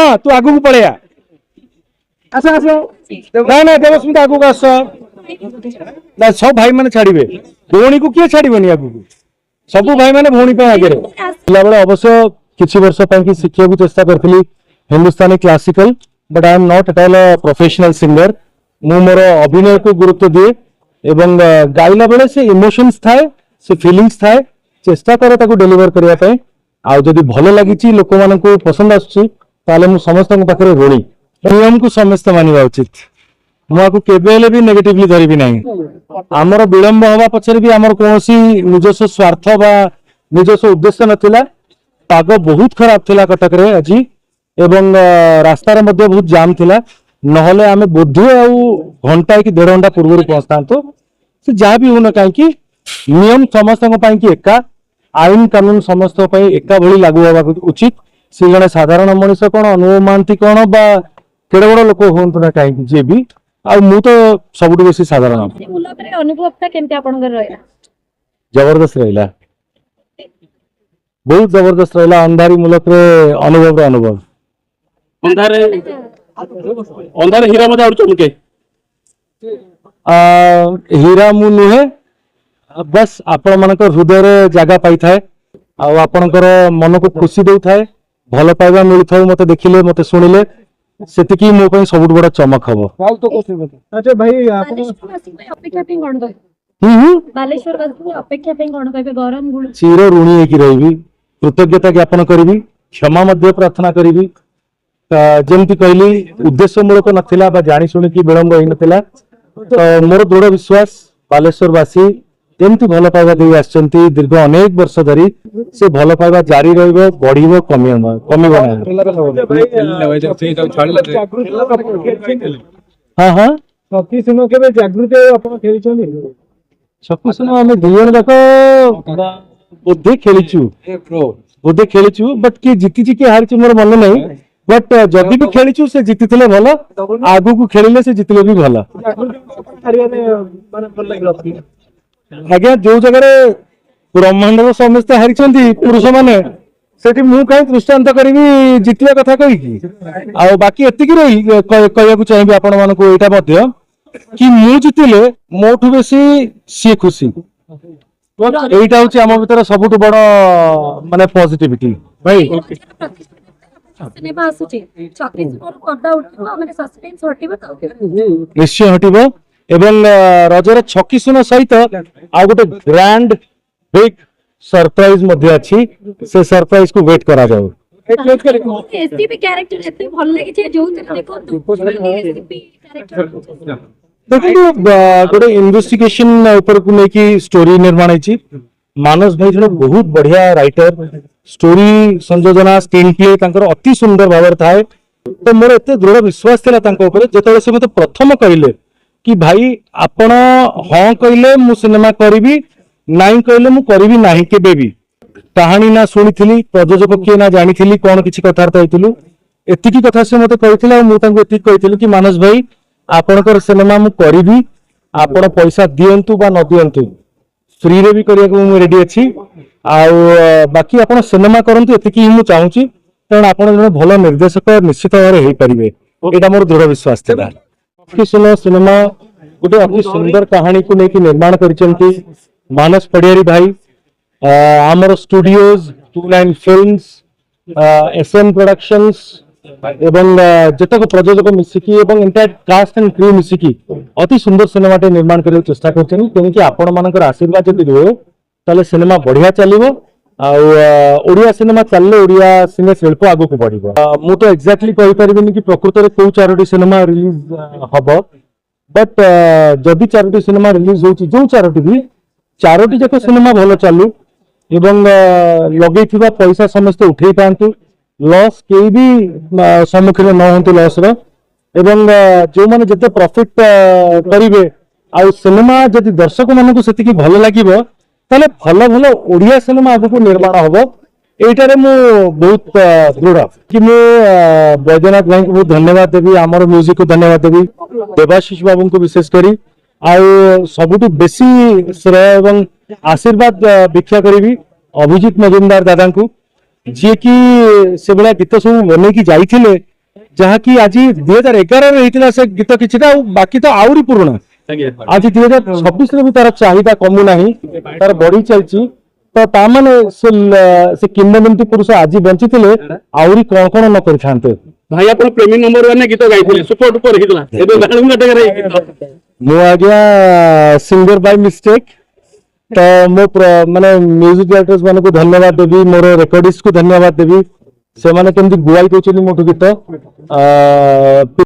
हाँ तू आगू को पड़े आस आस ना ना देवस्मिता आगू आस ना सब भाई मैंने छाड़े भौणी को किए छाड़बनी आगू सब भाई मैंने भौणी आगे पिला बेले अवश्य किसी वर्ष शिखा चेष्टा करी Hindustani classical but I am not at all a professional singer मु मोर अभिनय को गुरुत्व दिए एवं गाइला बेले से इमोशंस थाए से फीलिंग्स थाए चेष्टा करे ताको डेलीवर करबा पय आ जदी भलो लागिची लोक मानन को पसंद आछी ताले मु समस्त पाखरे ऋणी नियम को समस्त मानिबा उचित मुआ को केबेले भी नेगेटिवली धरिबी नाही हमर विलंब हवा पछरे भी हमर कोनोसी निजस्व स्वार्थ बा निजस्व उद्देश्य नथिला पाग बहुत खराब थिला कटक रे अजी एवं रास्ता रे मध्ये बहुत जाम थिला नहले आमे बोधे आ घंटा कि 1.5 घंटा पूर्व पहुंचता तो से जहाँ भी होना कहीं नियम समस्त कि एका आईन कानून समस्त एका भली लागू हवा उचित से जड़े साधारण मनीष कौन अनुभव महांती कौन बा केड़े बड़ लोक हूँ ना कहीं जी भी मु तो सबुठ बेसी साधारण जबरदस्त रहा बहुत जबरदस्त रहा अंधारी मुलक अनुभव अनुभव अंधारे हीरा मध्ये आवडतो के हीरा मु नुहे बस आपण मानक हृदय रे जगह पाई थाए आपणकर मन को खुशी दे थाए भल पाइबा मिल थाए मते देखिले मते सुनिले सेतिकी मो पई सबुठ बड़ा चमक हबो अच्छा भाई अपेक्षा पे कोन दो बालेश्वर वासी अपेक्षा पे कोन कहबे गरम गुण चिर ऋणी की रहिबी कृतज्ञता ज्ञापन करिबी क्षमा मध्य प्रार्थना करिबी जमती कहली उद्देश्य मूलक नथिला बा जानी सुनी की विलंब होई नथिला तो मोर दृढ़ विश्वास बालेश्वर वासी एमती भल पाइबा दे आछंती दीर्घ अनेक वर्ष धरी से भल पाइबा जारी रहइबो बढ़िबो कमिबो हां हां सखी सुनो केबे जागृति आपण खेलिछनी सखी सुनो हम दुजन जाक बुद्धि खेलिछु बट की जीती की हारिछु मोर मन नहीं बट जदि भी खेलीचु से जीति भल आगु को खेलिले से जितले भी भल आज्ञा जो जगह ब्रह्मांड समस्ते हारी पुरुष माने सेठी मु कहीं दृष्टांत करी जितवा कथा कही आ बाकी एतिकी रही कहया चाहिए आपण मानक एटा कि मु जितिले मोठू बेसी सी खुशी एटा होची आम भीतर सबुठ बड़ माने पॉजिटिविटी भाई सिनेमा आसुची चकिस पर पर्दा उठिबो माने सस्पेंस हटिबो तो निश्चय हटिबो एवं रजर छकी सुन सहित आ गोटे ग्रैंड बिग सरप्राइज मध्ये अछि से सरप्राइज को वेट करा जाऊ एसपी कैरेक्टर एते भल लागि छै जो देखो एसपी कैरेक्टर देखो गोटे इन्वेस्टिगेशन ऊपर को लेकी स्टोरी निर्माण है मानस भाई जन बहुत बढ़िया राइटर स्टोरी संयोजना स्क्रीन प्ले तांकर अति सुंदर भाव थाए तो मोर एते दृढ़ विश्वास थिला तांको ऊपर जेतले से मते प्रथम कहले कि भाई आपण हां कहले मु सिनेमा करिवि नाही कहले मु करिवि नाही केबे भी कहानी ना सुनिथिली प्रयोजक के ना जानिथिली कोन किछि कथार्थ होइतिलु एतिकी कथा से मते कहिथिला मु तांको एतिक कहिथिलु कि मानस भाई आपणकर सिनेमा मु करिवि आपण पैसा दियंतु बा न दियंतु फ्री रे भी करिया को मु रेडी अछि आ बाकी आपण सिनेमा करंतु एतिकी मु चाहूची कारण आपण जने भलो निर्देशक निश्चित भाबरे हेई परिबे एटा मोर दृढ़ विश्वास थिला कि सुनो सिनेमा गोटे अति सुंदर कहानी को लेके निर्माण करिसेंती मानस पडियारी भाई आमर स्टूडियोज 29 फिल्म्स एसएम प्रोडक्शंस एवं जेतक प्रयोजक मिसिकी एवं एंटायर कास्ट एंड क्रू मिसिकी अति सुंदर सिनेमा टे निर्माण करने चेष्टा करछन क्योंकि आपण मानकर आशीर्वाद जदि रहे ताले सिनेमा बढ़िया चलिबो आ ओडिया सिनेमा चलले ओडिया सिने शिल्प आगु को बढ़िबो मु तो एग्जैक्टली कहि परिबिनी कि प्रकृत रे को चारोटी सिनेमा रिलीज हबो बट जदि चारोटी सिनेमा रिलीज होची जो चारोटी भी चारोटी जक सिनेमा भलो चालू एवं लगेइथिबा पैसा समस्त उठेई पांतु लॉस के भी सम्मुखीन न होंतु लॉस रो एवं जो माने जते प्रॉफिट करिवे आ सिनेमा जदि दर्शक मानन को सेति की भलो लागिवो ताले भलो भलो ओडिया सिनेमा आगु निर्माण हबो एटारे मु बहुत दृढ़ कि मु बैद्यनाथ भाई को बहुत धन्यवाद देबी आमर म्यूजिक को धन्यवाद देबी देवाशीष बाबू को विशेष करी आ सबुठु बेसी श्रेय एवं आशीर्वाद भिक्षा करी अभिजीत मजुमदार दादा को जी कि से बड़ा गीत सब बन की जाइए ଯାହାକି ଆଜି 2011 ରେ ହେଇଥିଲା ସେ ଗୀତ କିଛିଟା ଆଉ ବାକି ତ ଆହୁରି ପୁରୁଣା ଆଜ୍ଞା ଆଜି 2026 ରେ ବି ତାର ଚାହିଦା କମୁ ନାହିଁ ତାର ବଢି ଚାଲିଛି ତ ତା ମାନେ ସେ କିମ୍ବଦନ୍ତୀ ପୁରୁଷ ଆଜି ବଞ୍ଚିଥିଲେ ଆହୁରି କଣ କଣ ନ କରିଥାନ୍ତେ। ଭାଇ ଆପଣ ପ୍ରେମୀ ନମ୍ବର 1 ଗୀତ ଗାଇଥିଲେ ସୁପର ଡୁପର ହେଇଥିଲା ଏବେ ବାଳୁଙ୍ଗା ଟେକାରେ ଏଇ ଗୀତ ମୁଁ ଆଜ୍ଞା ସିଙ୍ଗର ବାଇ ମିଷ୍ଟେକ୍ ତ ମୁଁ ମାନେ म्यूजिक डायरेक्टर्स ମାନଙ୍କୁ ଧନ୍ୟବାଦ ଦେବି ମୋର ରେକର୍ଡିଷ୍ଟ କୁ ଧନ୍ୟବାଦ ଦେବି ସେମାନେ କେମିତି ଗୁଆଇ ଦଉଛନ୍ତି ମୋଠୁ ଗୀତ